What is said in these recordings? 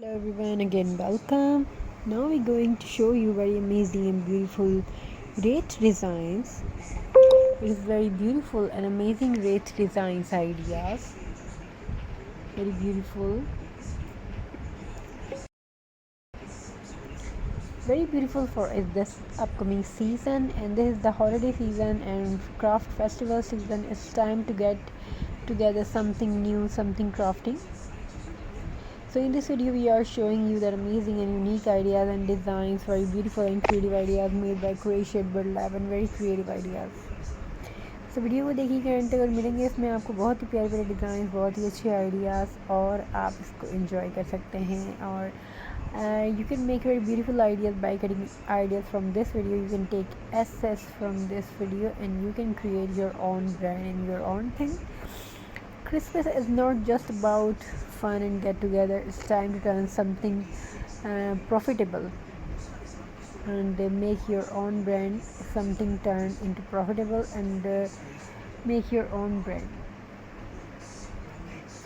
Hello everyone, again welcome. Now we're going to show you very amazing and beautiful wreath designs. It is very beautiful and amazing wreath designs ideas. Very beautiful. Very beautiful for this upcoming season, and this is the holiday season and craft festival season. It's time to get together something new, something crafting. So in this video we are showing you the amazing and unique ideas and designs, very beautiful and creative ideas made by crocheted, burlap and very creative ideas. So video को देखिएगा and तक और मिलेंगे इसमें आपको बहुत ही प्यारे प्यारे डिज़ाइन, बहुत ही अच्छे आइडियाज़ और आप इसको एंजॉय कर सकते हैं. और you can make very beautiful ideas by cutting ideas from this video. You can take assets from this video and you can create your own brand and your own thing. Christmas is not just about fun and get together. It's time to turn something profitable and make your own brand. Something turn into profitable and make your own brand.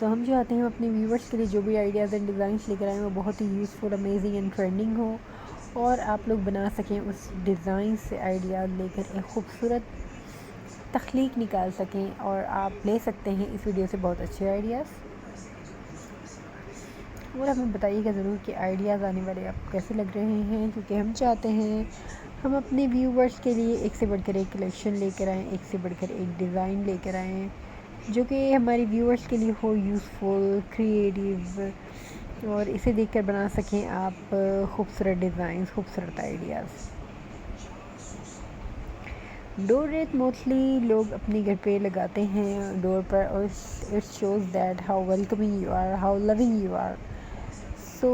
तो हम चाहते हैं अपने viewers के लिए जो भी ideas and designs लेकर आए वो बहुत ही यूज़फुल, अमेजिंग एंड ट्रेंडिंग हो और आप लोग बना सकें उस डिज़ाइन से आइडियाज़ लेकर एक खूबसूरत तख्लीक निकाल सकें और आप ले सकते हैं इस वीडियो से बहुत अच्छे आइडियाज़. और हमें बताइएगा ज़रूर कि आइडियाज़ आने वाले आपको कैसे लग रहे हैं, क्योंकि हम चाहते हैं हम अपने व्यूवर्स के लिए एक से बढ़कर एक कलेक्शन लेकर आएँ, एक से बढ़कर एक डिज़ाइन लेकर आएँ जो कि हमारे व्यूवर्स के लिए हो यूज़फुल, क्रिएटिव और इसे देखकर बना सकें आप खूबसूरत डिज़ाइन, खूबसूरत आइडियाज़. डोर रेट मोस्टली लोग अपने घर पे लगाते हैं डोर पर और it shows that how welcoming you are, how loving you are. So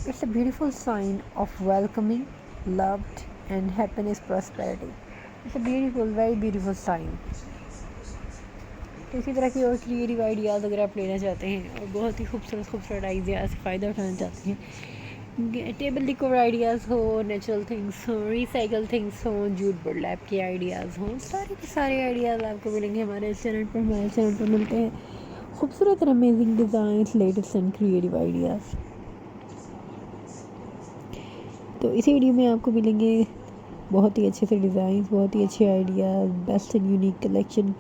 it's a beautiful sign of welcoming, loved and happiness, prosperity. It's a beautiful, very beautiful sign. तो इसी तरह की और क्रिएटिव आइडियाज़ अगर आप लेना चाहते हैं और बहुत ही खूबसूरत आइडियाज़ से फ़ायदा उठाना चाहते हैं, टेबल डेकोर आइडियाज़ हो, नेचुरल थिंग्स हो, रिसाइकल थिंग्स हो, जूट बर्लैप के आइडियाज़ हों, सारे के सारे आइडियाज़ आपको मिलेंगे हमारे चैनल पर. हमारे चैनल पर मिलते हैं खूबसूरत और amazing designs, latest and creative ideas. तो इसी वीडियो में आपको मिलेंगे बहुत ही अच्छे से डिज़ाइंस, बहुत ही अच्छे ideas, best and unique collection,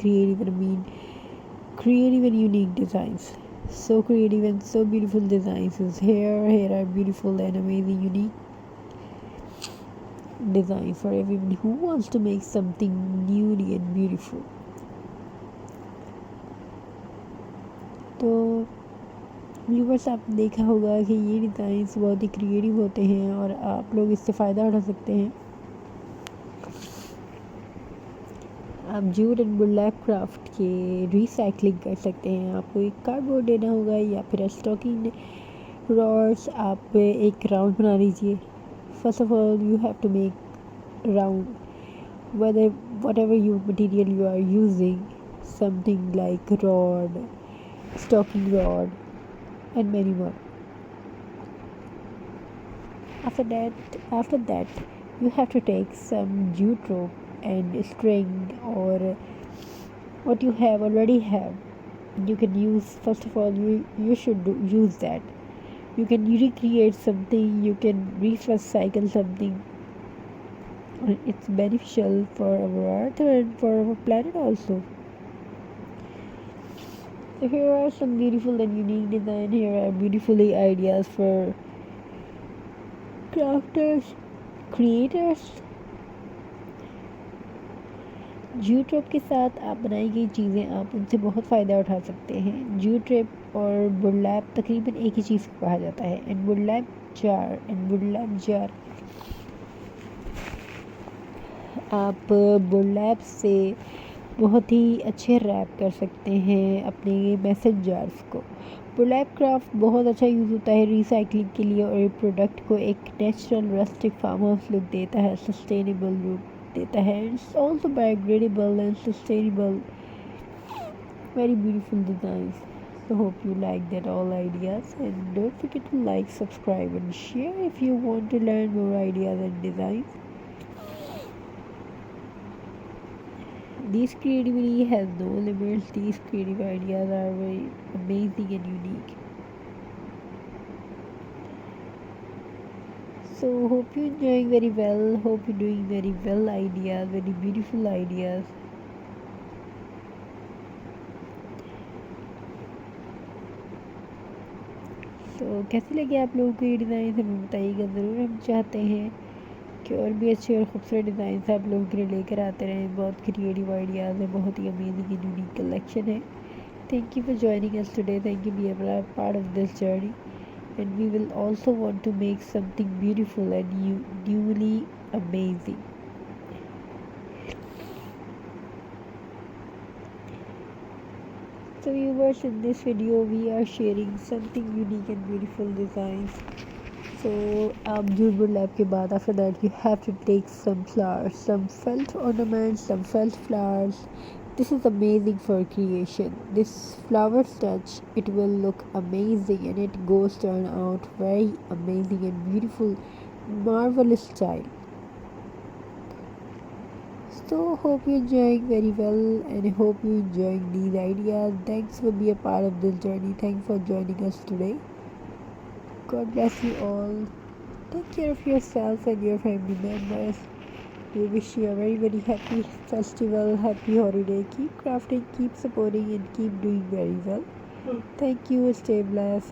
creative and unique designs. So creative and so beautiful designs is here are beautiful and amazing unique designs for everyone who wants to make something newly and beautiful. तो viewers, आप देखा होगा कि ये designs बहुत ही creative होते हैं और आप लोग इससे फ़ायदा उठा सकते हैं. आप जूट एंड बुर्लैप क्राफ्ट के रिसाइकलिंग कर सकते हैं. आपको एक कार्डबोर्ड देना होगा या फिर स्टॉकिंग रॉड्स. आप एक राउंड बना लीजिए. First of all you have to make round whether whatever you material you are using, something like rod, stocking rod and many more. After that you have to take some jute rope and string or what you have already have. You can use, first of all you should use that. You can recreate something, you can recycle something. It's beneficial for our earth and for our planet also. So here are some beautiful and unique design. Here are beautifully ideas for crafters, creators. Jute rope के साथ आप बनाई गई चीज़ें, आप उनसे बहुत फ़ायदा उठा सकते हैं. जूट रोप और बुर्लैप तकरीबन एक ही चीज़ को कहा जाता है. एंड बुर्लैप जार आप बुर्लैप से बहुत ही अच्छे रैप कर सकते हैं अपने मैसेज जार्स को. बुर्लैप क्राफ्ट बहुत अच्छा यूज़ होता है रिसाइकलिंग के लिए और प्रोडक्ट को एक natural rustic farm house look देता है, सस्टेनेबल लुक देता है. It's also biodegradable and sustainable. Very beautiful designs. So hope you like that all ideas, and don't forget to like, subscribe and share if you want to learn more ideas and designs. These creativity has no limits. These creative ideas are very amazing and unique. So hope you're enjoying very well. Hope you're doing very well ideas, very beautiful ideas. तो कैसी लगी आप लोगों को ये design हमें बताइएगा ज़रूर। हम चाहते हैं कि और भी अच्छे और खूबसूरत डिज़ाइन आप लोगों के लिए लेकर आते रहें। बहुत क्रिएटिव आइडियाज़ है, बहुत ही अमेजिंग एंड यूनिक कलेक्शन है। Thank you for joining us today. Thank you be a part of this journey, and we will also want to make something beautiful and newly amazing. So viewers, in this video we are sharing something unique and beautiful designs. So jute burlap के बाद after that you have to take some flowers, some felt ornaments, some felt flowers. This is amazing for creation. This flower touch, it will look amazing and it goes turn out very amazing and beautiful, marvelous style. So hope you're enjoying very well and hope you're enjoying these ideas. Thanks for being a part of this journey. Thanks for joining us today. God bless you all. Take care of yourself and your family members. We wish you a very very happy festival, happy holiday. Keep crafting, keep supporting and keep doing very well. Thank you. Stay blessed.